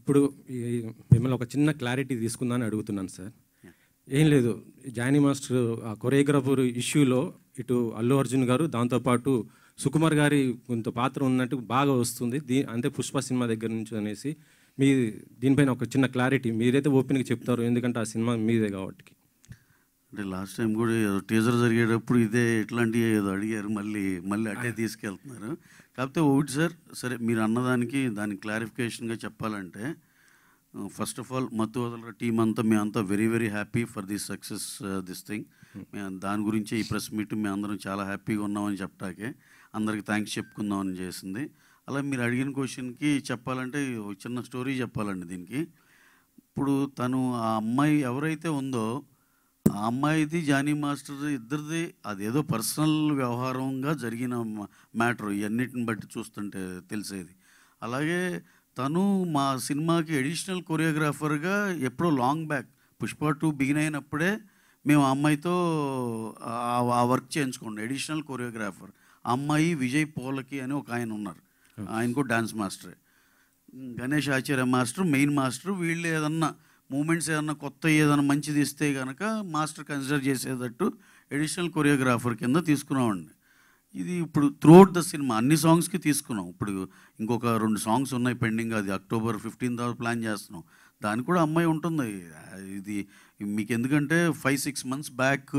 ఇప్పుడు మిమ్మల్ని ఒక చిన్న క్లారిటీ తీసుకుందామని అడుగుతున్నాను సార్. ఏం లేదు, జానీ మాస్టర్ ఆ కొరియోగ్రాఫర్ ఇష్యూలో ఇటు అల్లు అర్జున్ గారు, దాంతోపాటు సుకుమార్ గారి కొంత పాత్ర ఉన్నట్టు బాగా వస్తుంది. అంటే పుష్ప సినిమా దగ్గర నుంచి అనేసి మీ దీనిపైన ఒక చిన్న క్లారిటీ మీరైతే ఓపెన్గా చెప్తారు, ఎందుకంటే ఆ సినిమా మీదే కాబట్టి. అంటే లాస్ట్ టైం కూడా టీజర్ జరిగేటప్పుడు ఇదే ఇట్లాంటివి ఏదో అడిగారు, మళ్ళీ అట్టే తీసుకెళ్తున్నారు. కాకపోతే ఒకటి సార్, సరే మీరు అన్నదానికి దానికి క్లారిఫికేషన్గా చెప్పాలంటే, ఫస్ట్ ఆఫ్ ఆల్ మత్తు వదలరా టీం అంతా మేమంతా very very happy for this success this thing. మేము దాని గురించి ఈ ప్రెస్ మీట్ మేము అందరం చాలా హ్యాపీగా ఉన్నామని చెప్పటాకే అందరికి థ్యాంక్స్ చెప్పుకుందామని చేసింది. అలా మీరు అడిగిన క్వశ్చన్కి చెప్పాలంటే చిన్న స్టోరీ చెప్పాలండి దీనికి. ఇప్పుడు తను ఆ అమ్మాయి ఎవరైతే ఉందో ఆ అమ్మాయిది జానీ మాస్టర్ ఇద్దరిది అదేదో పర్సనల్ వ్యవహారంగా జరిగిన మ్యాటర్ ఇవన్నిటిని బట్టి చూస్తుంటే తెలిసేది. అలాగే తను మా సినిమాకి అడిషనల్ కొరియోగ్రాఫర్గా ఎప్పుడో లాంగ్ బ్యాక్ పుష్ప 2 బిగిన్ అయినప్పుడే మేము ఆ అమ్మాయితో ఆ వర్క్ చేయించుకోండి. అడిషనల్ కొరియోగ్రాఫర్ ఆ అమ్మాయి విజయ్ పోలకి అని ఒక ఆయన ఉన్నారు, ఆయన కూడా డాన్స్ మాస్టరే. గణేష్ ఆచార్య మాస్టర్ మెయిన్ మాస్టర్. వీళ్ళు ఏదన్నా మూమెంట్స్ ఏదన్నా కొత్త ఏదన్నా మంచిది ఇస్తే కనుక మాస్టర్ కన్సిడర్ చేసేటట్టు అడిషనల్ కొరియోగ్రాఫర్ కింద తీసుకున్నామండి. ఇది ఇప్పుడు త్రూఅవుట్ ద సినిమా అన్ని సాంగ్స్కి తీసుకున్నాం. ఇప్పుడు ఇంకొక 2 సాంగ్స్ ఉన్నాయి పెండింగ్, అది October 15th ప్లాన్ చేస్తున్నాం. దానికి కూడా అమ్మాయి ఉంటుంది. ఇది మీకు ఎందుకంటే 5-6 months బ్యాక్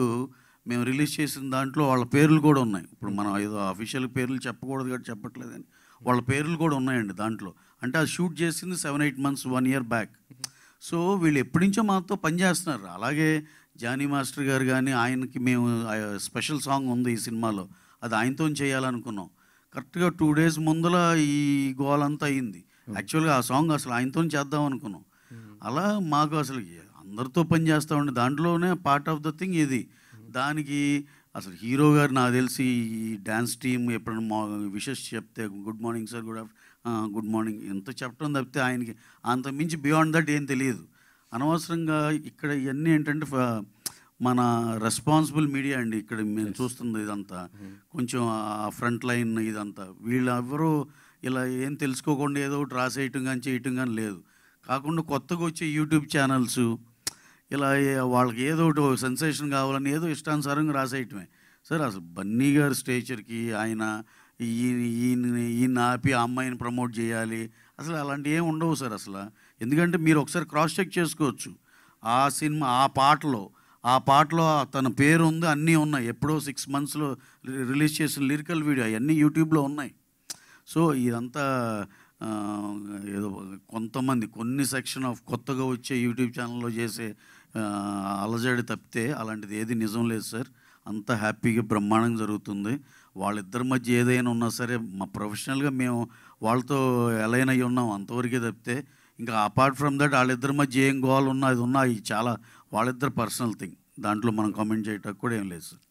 మేము రిలీజ్ చేసిన దాంట్లో వాళ్ళ పేర్లు కూడా ఉన్నాయి. ఇప్పుడు మనం ఏదో అఫీషియల్ పేర్లు చెప్పకూడదు కాబట్టి చెప్పట్లేదని వాళ్ళ పేర్లు కూడా ఉన్నాయండి దాంట్లో. అంటే అది షూట్ చేసింది 7-8 months 1 year బ్యాక్. సో వీళ్ళు ఎప్పటి నుంచో మాతో పనిచేస్తున్నారు. అలాగే జానీ మాస్టర్ గారు కానీ ఆయనకి మేము స్పెషల్ సాంగ్ ఉంది ఈ సినిమాలో, అది ఆయనతో చేయాలనుకున్నాం. కరెక్ట్గా 2 days ముందల ఈ గోలంతా అయింది. యాక్చువల్గా ఆ సాంగ్ అసలు ఆయనతో చేద్దాం అనుకున్నాం. అలా మాకు అసలు అందరితో పని చేస్తామండి, దాంట్లోనే పార్ట్ ఆఫ్ ద థింగ్ ఇది. దానికి అసలు హీరో గారు నాకు తెలిసి ఈ డ్యాన్స్ టీమ్ ఎప్పుడైనా విషెస్ చెప్తే good morning sir, good morning ఎంత చెప్పడం తప్పితే ఆయనకి అంత మించి బియాండ్ దట్ ఏం తెలియదు. అనవసరంగా ఇక్కడ ఇవన్నీ ఏంటంటే మన రెస్పాన్సిబుల్ మీడియా అండి ఇక్కడ మేము చూస్తుంది ఇదంతా. కొంచెం ఆ ఫ్రంట్ లైన్ ఇదంతా వీళ్ళెవరూ ఇలా ఏం తెలుసుకోకుండా ఏదో ఒకటి రాసేయటం కానీ చేయటం కానీ లేదు. కాకుండా కొత్తగా వచ్చే యూట్యూబ్ ఛానల్స్ ఇలా వాళ్ళకి ఏదో ఒకటి సెన్సేషన్ కావాలని ఏదో ఇష్టానుసారంగా రాసేయటమే. సార్ అసలు బన్నీ గారి స్టేచర్కి ఆయన ఈయన ఆపి ఆ అమ్మాయిని ప్రమోట్ చేయాలి అసలు అలాంటివి ఏమి ఉండవు సార్ అసలు. ఎందుకంటే మీరు ఒకసారి క్రాస్ చెక్ చేసుకోవచ్చు. ఆ సినిమా ఆ పాటలో తన పేరు ఉంది, అన్నీ ఉన్నాయి. ఎప్పుడో 6 months రిలీజ్ చేసిన లిరికల్ వీడియో అవన్నీ యూట్యూబ్లో ఉన్నాయి. సో ఇదంతా ఏదో కొన్ని సెక్షన్ ఆఫ్ కొత్తగా వచ్చే యూట్యూబ్ ఛానల్లో చేసే అలజడి తప్పితే అలాంటిది ఏది నిజం లేదు సార్. అంతా హ్యాపీగా బ్రహ్మాండంగా జరుగుతుంది. వాళ్ళిద్దరి మధ్య ఏదైనా ఉన్నా సరే మా ప్రొఫెషనల్గా మేము వాళ్ళతో అలైన్ అయ్యి ఉన్నాం అంతవరకే తప్పితే ఇంకా అపార్ట్ ఫ్రమ్ దట్ వాళ్ళిద్దరి మధ్య ఏం గోల్ ఉన్నా అది ఉన్నా ఇది చాలా వాళ్ళిద్దరు పర్సనల్ థింగ్, దాంట్లో మనం కామెంట్ చేయటం కూడా ఏం లేదు సార్.